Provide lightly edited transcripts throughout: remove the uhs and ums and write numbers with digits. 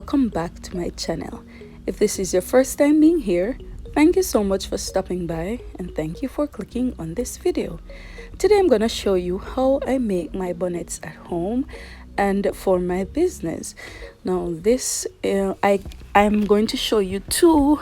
welcome back to my channel. If this is your first time being here, thank you so much for stopping by and thank you for clicking on this video. Today I'm going to show you how I make my bonnets at home and for my business. Now I'm going to show you two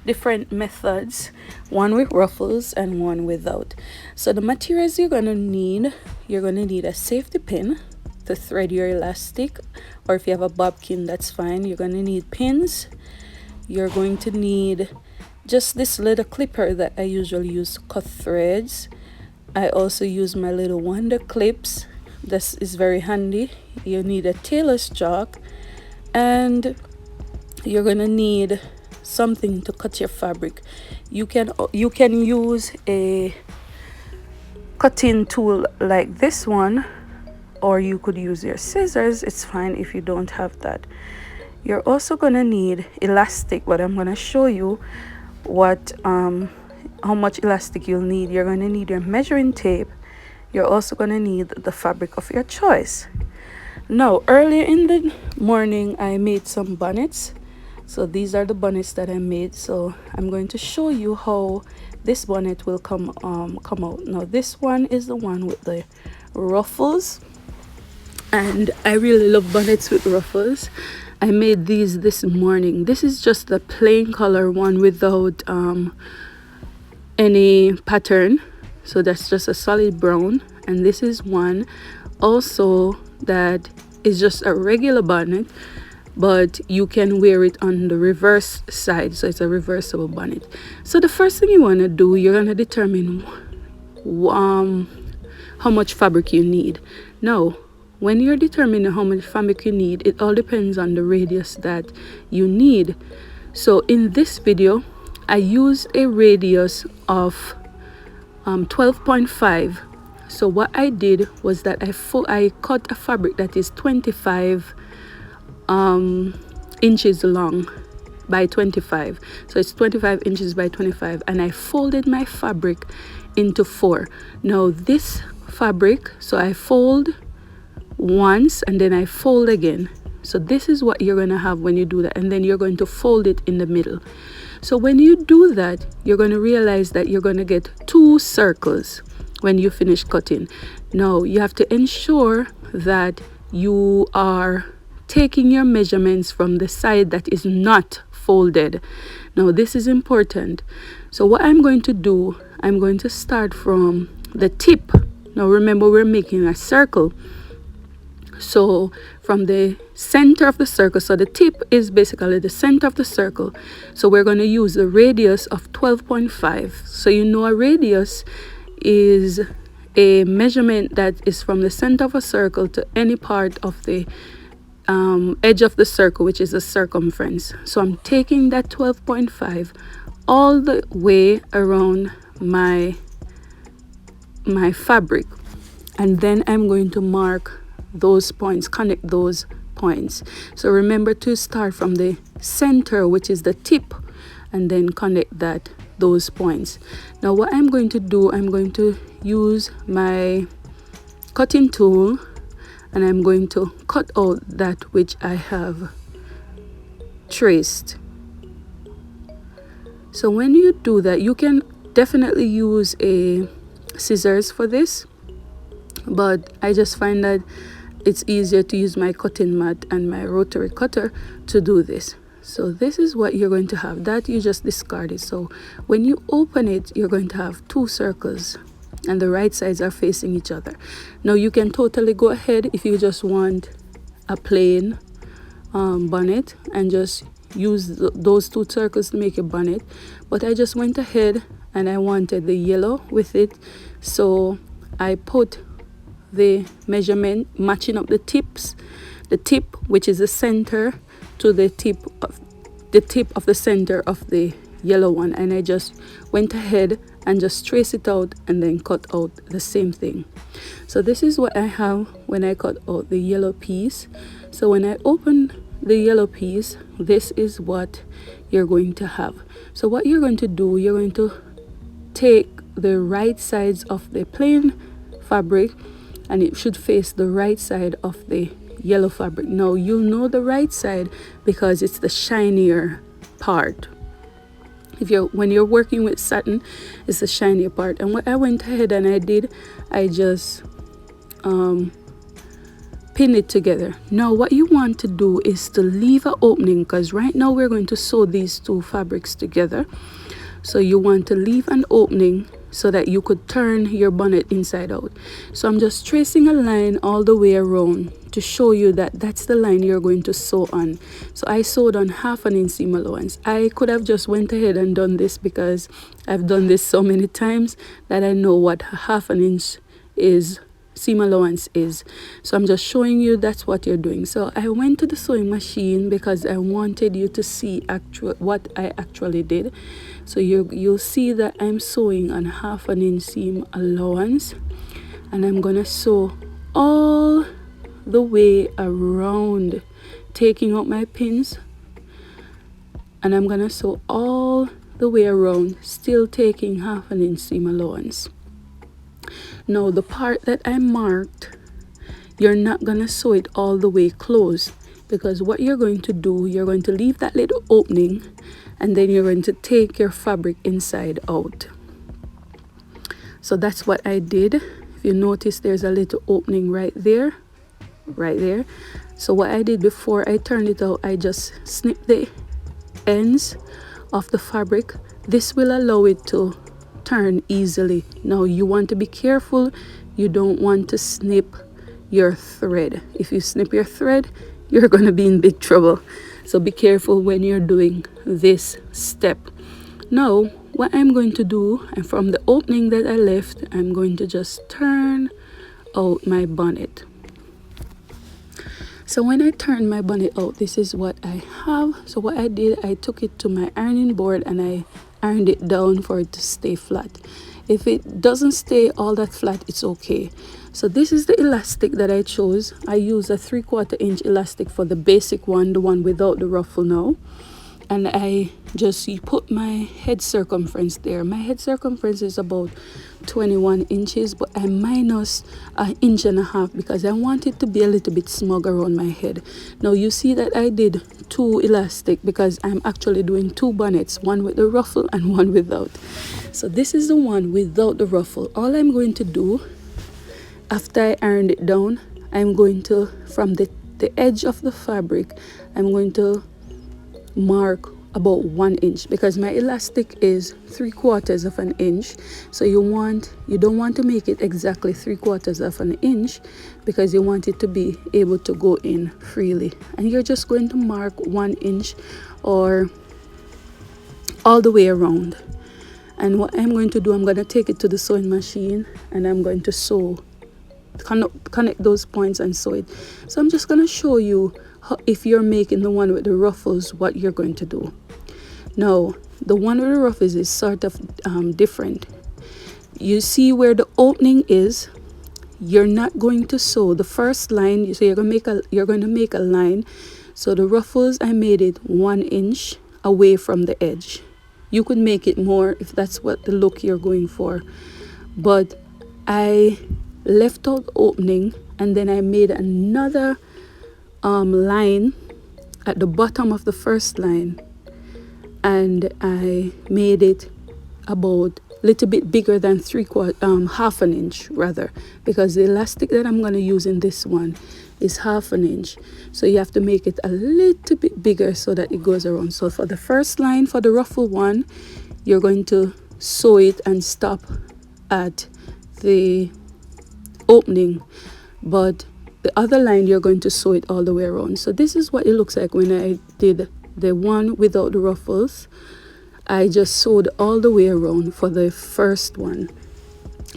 different methods, one with ruffles and one without. So the materials you're going to need a safety pin to thread your elastic, or if you have a bobbin, that's fine. You're going to need pins. You're going to need just this little clipper that I usually use to cut threads. I also use my little wonder clips. This is very handy. You need a tailor's chalk, and you're going to need something to cut your fabric. You can use a cutting tool like this one, or you could use your scissors. It's fine if you don't have that. You're also gonna need elastic, but I'm gonna show you what how much elastic you'll need. You're gonna need your measuring tape. You're also gonna need the fabric of your choice. Now, earlier in the morning I made some bonnets. So these are the bonnets that I made. So I'm going to show you how this bonnet will come out. Now this one is the one with the ruffles, and I really love bonnets with ruffles. I made these this morning. This is just the plain color one without any pattern, so that's just a solid brown. And this is one also that is just a regular bonnet, but you can wear it on the reverse side, so it's a reversible bonnet. So the first thing you want to do, you're going to determine how much fabric you need. Now when you're determining how much fabric you need, it all depends on the radius that you need. So in this video I use a radius of 12.5. so what I did was that I cut a fabric that is 25 inches long by 25, so it's 25 inches by 25, and I folded my fabric into 4. Now this fabric, so I fold once and then I fold again. So this is what you're going to have when you do that, and then you're going to fold it in the middle. So when you do that, you're going to realize that you're going to get 2 circles when you finish cutting. Now you have to ensure that you are taking your measurements from the side that is not folded. Now this is important. So what I'm going to do, I'm going to start from the tip. Now remember, we're making a circle. So from the center of the circle, so the tip is basically the center of the circle. So we're going to use the radius of 12.5. So you know a radius is a measurement that is from the center of a circle to any part of the edge of the circle, which is the circumference. So I'm taking that 12.5 all the way around my fabric, and then I'm going to mark those points, connect those points. So remember to start from the center, which is the tip, and then connect those points. Now what I'm going to do, I'm going to use my cutting tool, and I'm going to cut out that which I have traced. So when you do that, you can definitely use a scissors for this, but I just find that it's easier to use my cutting mat and my rotary cutter to do this. So this is what you're going to have. That you just discard it. So when you open it, you're going to have 2 circles, and the right sides are facing each other. Now you can totally go ahead if you just want a plain bonnet and just use those 2 circles to make a bonnet, but I just went ahead and I wanted the yellow with it, so I put the measurement matching up the tips, the tip, which is the center, to the tip of the center of the yellow one, and I just went ahead and just trace it out and then cut out the same thing. So this is what I have when I cut out the yellow piece. So when I open the yellow piece, this is what you're going to have. So what you're going to do, you're going to take the right sides of the plain fabric, and it should face the right side of the yellow fabric. Now you'll know the right side because it's the shinier part. When you're working with satin, it's the shinier part. And what I went ahead and I did, I just pin it together. Now what you want to do is to leave an opening, because right now we're going to sew these two fabrics together. So you want to leave an opening so that you could turn your bonnet inside out. So I'm just tracing a line all the way around to show you that that's the line you're going to sew on. So I sewed on 1/2 inch seam allowance. I could have just went ahead and done this because I've done this so many times that I know what 1/2 inch is seam allowance is. So I'm just showing you that's what you're doing. So I went to the sewing machine because I wanted you to see what I actually did. So you'll see that I'm sewing on 1/2 inch seam allowance, and I'm gonna sew all the way around, taking out my pins, and I'm gonna sew all the way around, still taking 1/2 inch seam allowance. Now the part that I marked, you're not gonna sew it all the way close, because what you're going to do, you're going to leave that little opening, and then you're going to take your fabric inside out. So that's what I did. If you notice, there's a little opening right there. So what I did before I turned it out, I just snipped the ends of the fabric. This will allow it to turn easily. Now you want to be careful. You don't want to snip your thread. If you snip your thread, you're going to be in big trouble. So be careful when you're doing this step. Now what I'm going to do, and from the opening that I left, I'm going to just turn out my bonnet. So when I turn my bonnet out, this is what I have. So what I did, I took it to my ironing board and I ironed it down for it to stay flat. If it doesn't stay all that flat, it's okay. So this is the elastic that I chose. I use a 3/4 inch elastic for the basic one, the one without the ruffle now. And I just put my head circumference there. My head circumference is about 21 inches, but I minus 1.5 inches because I want it to be a little bit smug around my head. Now you see that I did 2 elastic because I'm actually doing 2 bonnets, one with the ruffle and one without. So this is the one without the ruffle. All I'm going to do after I ironed it down, I'm going to, from the edge of the fabric, I'm going to mark about 1 inch, because my elastic is 3/4 inch. So you don't want to make it exactly 3/4 inch, because you want it to be able to go in freely. And you're just going to mark 1 inch or all the way around. And what I'm going to do, I'm going to take it to the sewing machine and I'm going to sew, connect those points and sew it. So I'm just going to show you if you're making the one with the ruffles, what you're going to do. Now the one with the ruffles is sort of different. You see where the opening is, you're not going to sew the first line. So you're going to make a line. So the ruffles, I made it 1 inch away from the edge. You could make it more if that's what the look you're going for, but I left out opening, and then I made another line at the bottom of the first line, and I made it about a little bit bigger than 1/2 inch rather, because the elastic that I'm going to use in this one is 1/2 inch. So you have to make it a little bit bigger so that it goes around. So for the first line, for the ruffle one, you're going to sew it and stop at the opening, but the other line you're going to sew it all the way around. So this is what it looks like when I did the one without the ruffles. I just sewed all the way around for the first one.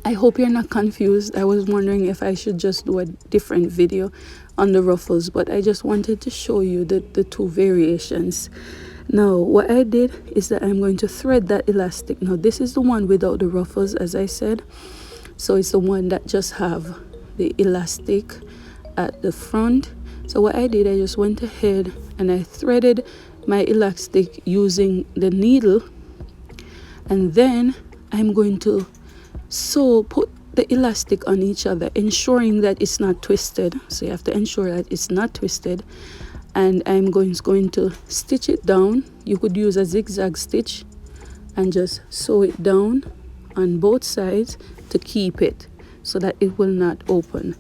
I hope you're not confused. I was wondering if I should just do a different video on the ruffles, but I just wanted to show you the 2 variations. Now what I did is that I'm going to thread that elastic. Now this is the one without the ruffles, as I said. So it's the one that just have the elastic at the front. So what I did, I just went ahead and I threaded my elastic using the needle, and then I'm going to put the elastic on each other, ensuring that it's not twisted. So you have to ensure that it's not twisted. And I'm going to stitch it down. You could use a zigzag stitch and just sew it down on both sides to keep it so that it will not open.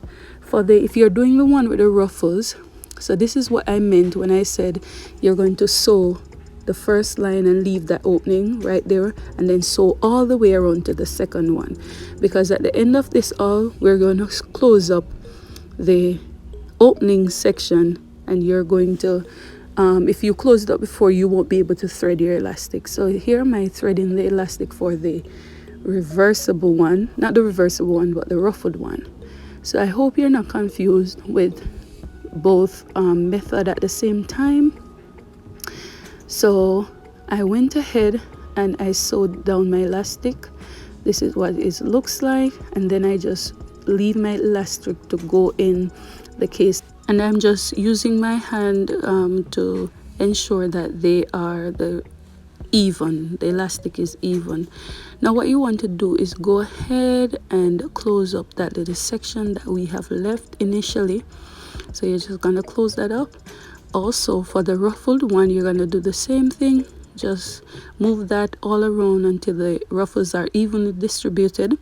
If you're doing the one with the ruffles, so this is what I meant when I said you're going to sew the first line and leave that opening right there, and then sew all the way around to the second one, because at the end of this all, we're going to close up the opening section, and you're going to if you close it up before, you won't be able to thread your elastic. So here am I threading the elastic for the reversible one, not the reversible one, but the ruffled one. So I hope you're not confused with both method at the same time. So I went ahead and I sewed down my elastic. This is what it looks like, and then I just leave my elastic to go in the case, and I'm just using my hand to ensure that they are the elastic is even. Now what you want to do is go ahead and close up that little section that we have left initially. So you're just gonna close that up. Also for the ruffled one, you're gonna do the same thing. Just move that all around until the ruffles are evenly distributed,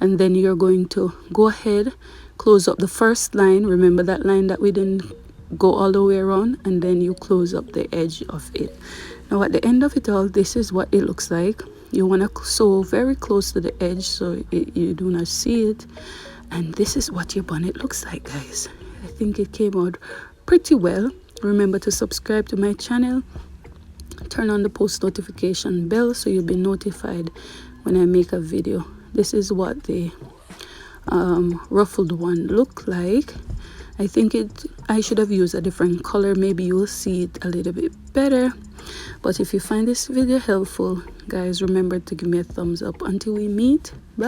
and then you're going to go ahead, close up the first line. Remember that line that we didn't go all the way around, and then you close up the edge of it. Now at the end of it all, this is what it looks like. You want to sew very close to the edge so you do not see it, and this is what your bonnet looks like, guys. I think it came out pretty well. Remember to subscribe to my channel, turn on the post notification bell so you'll be notified when I make a video. This is what the ruffled one look like. I think I should have used a different color. Maybe you will see it a little bit better. But if you find this video helpful, guys, remember to give me a thumbs up. Until we meet, bye.